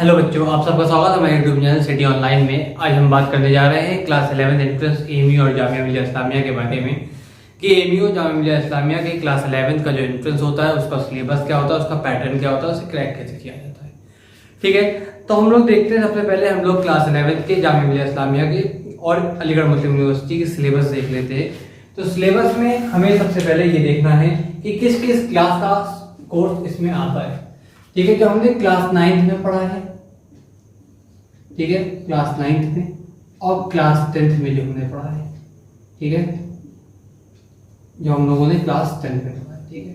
Hello बच्चों, आप सबका स्वागत है हमारे यूट्यूब चैनल सिटी ऑनलाइन में। आज हम बात करने जा रहे हैं क्लास 11 एंट्रेंस एएमयू और जामिया मिलिया इस्लामिया के बारे में कि एएमयू और जामिया मिलिया इस्लामिया के क्लास 11 का जो एंट्रेंस होता है उसका सिलेबस क्या होता है, उसका पैटर्न क्या होता है, उसे क्रैक कैसे किया जाता है। ठीक है, तो हम लोग देखते हैं। सबसे पहले हम लोग क्लास 11 के जामिया मिलिया इस्लामिया के और अलीगढ़ मुस्लिम यूनिवर्सिटी के सिलेबस देख लेते हैं। तो सिलेबस में हमें सबसे पहले ये देखना है कि किस किस क्लास का कोर्स इसमें आता है। ठीक है, जो हमने क्लास 9 में पढ़ा है, ठीक है, क्लास 9 में और क्लास 10th में जो हमने पढ़ा है, ठीक है, जो हम लोगों ने क्लास 10 में पढ़ा है। ठीक है,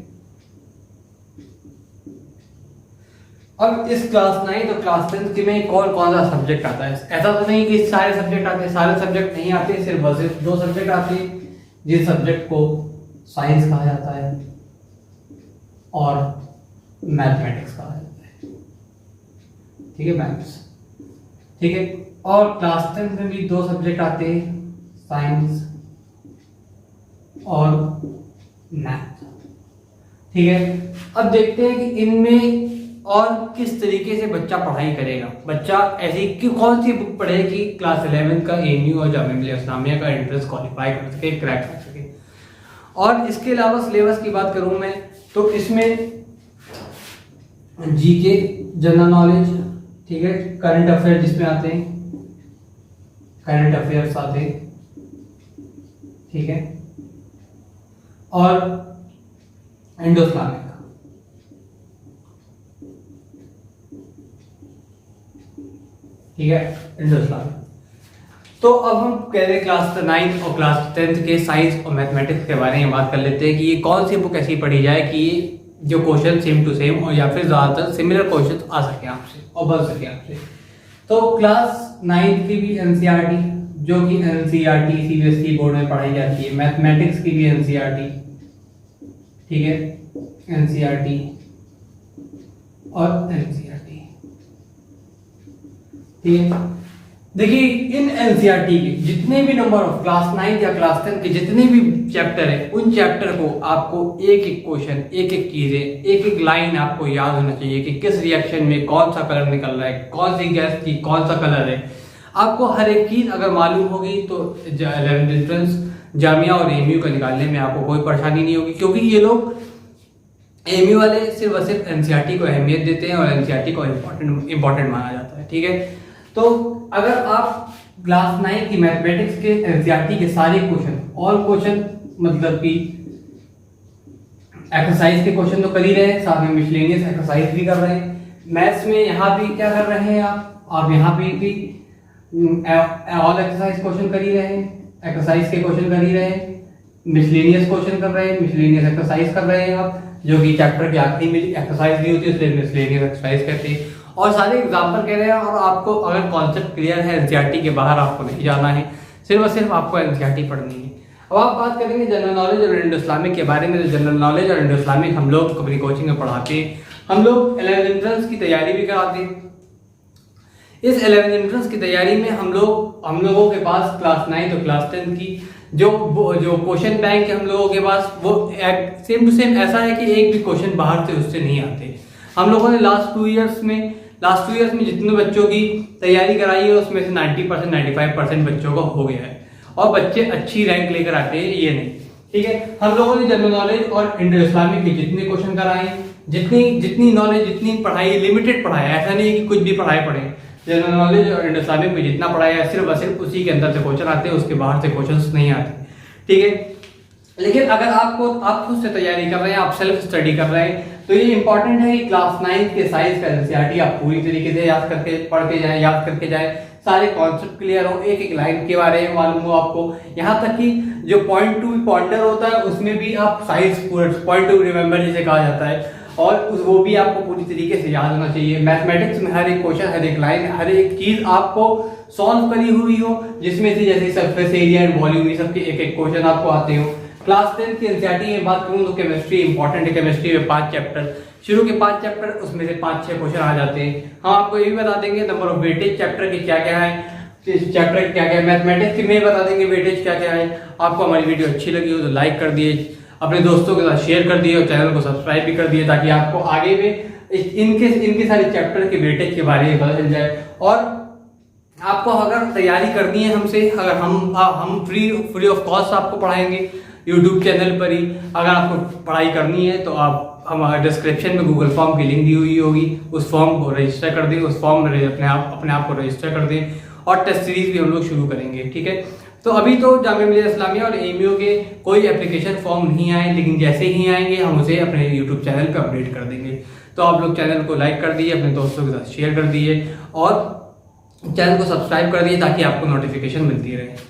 अब इस क्लास 9 और क्लास 10 के में कौन कौन सा सब्जेक्ट आता है। ऐसा तो नहीं कि सारे सब्जेक्ट आते हैं, सारे सब्जेक्ट नहीं आते, सिर्फ दो सब्जेक्ट आते हैं जिस सब्जेक्ट को साइंस कहा जाता है और मैथमेटिक्स कहा जाता है। ठीक है, मैथ्स। ठीक है, और क्लास 10 में भी दो सब्जेक्ट आते हैं, साइंस और मैथ। ठीक है, अब देखते हैं कि इनमें और किस तरीके से बच्चा पढ़ाई करेगा। बच्चा ऐसी कौन सी बुक पढ़े कि क्लास 11 का एएमयू और जामिया मिलिया इस्लामिया का एंट्रेंस क्वालिफाई कर सके, क्रैक कर सके। और इसके अलावा सिलेबस की बात करूं मैं तो इसमें जीके, जनरल नॉलेज, ठीक है, करंट अफेयर जिसमें आते हैं, करंट अफेयर्स आते हैं, ठीक है, और इंडो इस्लामिक, ठीक है, इंडो इस्लामिक। तो अब हम कह रहे क्लास 9 और क्लास 10 के साइंस और मैथमेटिक्स के बारे में बात कर लेते हैं कि ये कौन सी बुक ऐसी पढ़ी जाए कि जो क्वेश्चन सेम टू सेम और या फिर ज्यादातर सिमिलर क्वेश्चन आ सके आपसे और बन सके आपसे। तो क्लास 9 की भी एनसीईआरटी, जो कि एनसीईआरटी सीबीएसई बोर्ड में पढ़ाई जाती है। मैथमेटिक्स की भी एनसीईआरटी, ठीक है, एनसीईआरटी और एनसीईआरटी। ठीक है, देखिए इन एनसीईआरटी के जितने भी नंबर ऑफ क्लास 9 या क्लास 10 के जितने भी चैप्टर है, उन चैप्टर को आपको एक एक क्वेश्चन, एक एक चीजें, एक एक लाइन आपको याद होना चाहिए कि किस रिएक्शन में कौन सा कलर निकल रहा है, कौन सी गैस की कौन सा कलर है। आपको हर एक चीज अगर मालूम होगी तो 11th एंट्रेंस जामिया और एएमयू का निकालने में आपको कोई परेशानी नहीं होगी, क्योंकि ये लोग एएमयू वाले सिर्फ और सिर्फ एनसीईआरटी को अहमियत देते हैं और एनसीईआरटी को इंपॉर्टेंट माना जाता है। ठीक है, तो अगर आप क्लास 9 की मैथमेटिक्स के एनसीईआरटी के सारे क्वेश्चन, ऑल क्वेश्चन मतलब कि एक्सरसाइज के क्वेश्चन तो कर ही रहे हैं, साथ में मिसलेनियस एक्सरसाइज भी कर रहे हैं। मैथ्स में यहाँ भी क्या कर रहे हैं आप यहाँ पे भी ऑल एक्सरसाइज क्वेश्चन कर ही रहे हैं, एक्सरसाइज के क्वेश्चन कर ही रहे हैं, मिसलेनियस क्वेश्चन कर रहे हैं, मिसलेनियस एक्सरसाइज कर रहे हैं आप, जो कि चैप्टर के आखिरी में एक्सरसाइज दी होती है इसलिए मिसलेनियस एक्सरसाइज कहते हैं। और सारे एग्जाम्पल कह रहे हैं और आपको अगर कॉन्सेप्ट क्लियर है, एनसीईआरटी के बाहर आपको नहीं जाना है, सिर्फ और सिर्फ आपको एनसीईआरटी पढ़नी है। अब आप बात करेंगे जनरल नॉलेज और इंडो इस्लामिक के बारे में। तो जनरल नॉलेज और इंडो इस्लामिक हम लोग अपनी कोचिंग में पढ़ाते हैं। हम लोग 11th एंट्रेंस की तैयारी भी कराते हैं। इस 11th एंट्रेंस की तैयारी में हम लोगों के पास क्लास 9 और क्लास 10 की जो क्वेश्चन बैंक है हम लोगों के पास, वो सेम टू सेम ऐसा है कि एक भी क्वेश्चन बाहर से उससे नहीं आते। हम लोगों ने लास्ट 2 ईयर्स में जितने बच्चों की तैयारी कराई है उसमें से 90% 95% बच्चों का हो गया है और बच्चे अच्छी रैंक लेकर आते हैं, ये नहीं। ठीक है, हम लोगों ने जनरल नॉलेज और इंडो इस्लामिक के जितने क्वेश्चन कराए, जितनी नॉलेज, जितनी पढ़ाई, लिमिटेड पढ़ाई, ऐसा नहीं है कि कुछ भी पढ़ाई पढ़े। जनरल नॉलेज और इंडो इस्लामिक में जितना पढ़ाया है सिर्फ और सिर्फ उसी के अंदर से क्वेश्चन आते हैं, उसके बाहर से क्वेश्चन नहीं आते। ठीक है, लेकिन अगर आप खुद से तैयारी कर रहे हैं, आप सेल्फ स्टडी कर रहे हैं, तो ये इंपॉर्टेंट है कि क्लास 9 के साइंस का एनसीईआरटी आप पूरी तरीके से याद करके जाए, सारे कॉन्सेप्ट क्लियर हो, एक एक लाइन के बारे में मालूम हो आपको। यहाँ तक कि जो पॉइंट टू पॉइंटर होता है उसमें भी आप साइंस पॉइंट टू रिमेंबर जिसे कहा जाता है, और वो भी आपको पूरी तरीके से याद होना चाहिए। मैथमेटिक्स में हर एक क्वेश्चन, हर एक लाइन, हर एक चीज आपको सॉल्व करी हुई हो, जिसमें से जैसे सरफेस एरिया एंड वॉल्यूम, ये सबके एक एक क्वेश्चन आपको आते हो। क्लास 10 की एनसीईआरटी में बात करूं तो केमिस्ट्री इंपॉर्टेंट है। केमिस्ट्री में 5 चैप्टर, शुरू के 5 चैप्टर, उसमें से 5-6 क्वेश्चन आ जाते हैं। हम आपको ये भी बता देंगे नंबर ऑफ वेटेज चैप्टर के क्या क्या है, चैप्टर क्या क्या है। मैथमेटिक्स में बता देंगे वेटेज क्या क्या है। आपको हमारी वीडियो अच्छी लगी हो तो लाइक कर दिए, अपने दोस्तों के साथ शेयर कर दिए और चैनल को सब्सक्राइब भी कर दिए, ताकि आपको आगे में इनके सारे चैप्टर के वेटेज के बारे में पता चल जाए। और आपको अगर तैयारी करनी है हमसे, अगर हम फ्री ऑफ कॉस्ट आपको पढ़ाएंगे यूट्यूब चैनल पर ही। अगर आपको पढ़ाई करनी है तो आप हमारे डिस्क्रिप्शन में गूगल फॉर्म की लिंक दी हुई होगी, उस फॉर्म को रजिस्टर कर दें, उस फॉर्म में अपने आप को रजिस्टर कर दें, और टेस्ट सीरीज भी हम लोग शुरू करेंगे, ठीक है। तो अभी तो जामिया मिलिया इस्लामिया और एमयू के कोई एप्लीकेशन फॉर्म नहीं आए, लेकिन जैसे ही आएंगे हम उसे अपने यूट्यूब चैनल पर अपडेट कर देंगे। तो आप लोग चैनल को लाइक कर दिए, अपने दोस्तों के साथ शेयर कर दिए और चैनल को सब्सक्राइब कर दिए, ताकि आपको नोटिफिकेशन मिलती रहे।